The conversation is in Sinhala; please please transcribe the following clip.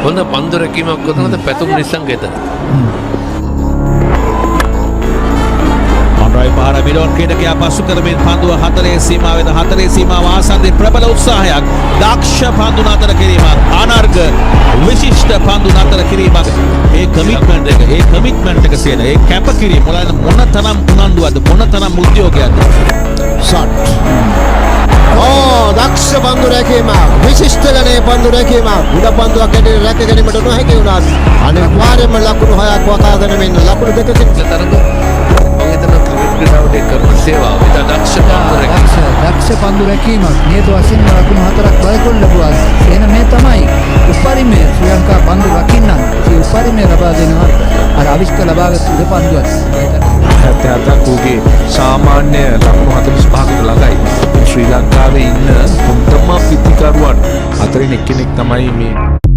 හොඳ පන්දු රැකීමක් කොතනද පැතුම් නිසංග එතන. Android පහර මිලෝන් ක්‍රීඩකයා පසු කරමින් පන්දුව 4 සීමාවෙද 4 සීමාව ආසන්නයේ ප්‍රබල උත්සාහයක් දක්ෂ පන්දු නතර කිරීමක් අනර්ග විශිෂ්ට පන්දු නතර කිරීමක් ඒ කමිට්මන්ට් එක කියන ඒ කැපකිරීම මොනතරම් උනන්දුවක්ද මොනතරම් උද්‍යෝගයක්ද ෂොට් දක්ෂ පන්දු රැකීමක් විශිෂ්ට ගණයේ පන්දු රැකීමක් උඩ පන්දුවක් ඇටියට රැක ගැනීමට නොහැකි වුණත් අනිවාර්යයෙන්ම ලකුණු 6ක් වටා දෙනමින් ලකුණු දෙකකින් තරඟ මම හිතනවා ක්‍රිකට් කරන සේවාව ඉතා දක්ෂ පන්දු රැකීමක් නියත වශයෙන්ම ලකුණු 4ක් බලකොල්ල ලැබුවා. එහෙනම් මේ තමයි උපරිමය ශ්‍රී ලංකා පන්දු රකින්නන් ඒ උපරිමය ලබා දෙනවා අර අවිෂ්ක ලබාගත් උඩ පන්දුවත්. 77ක් උගේ සාමාන්‍ය ලකුණු 45කට ළඟයි. ශ්‍රී ලංකාවේ ඉන්න හොඳම පිතිකරුවන් අතරින් එක්කෙනෙක් තමයි මේ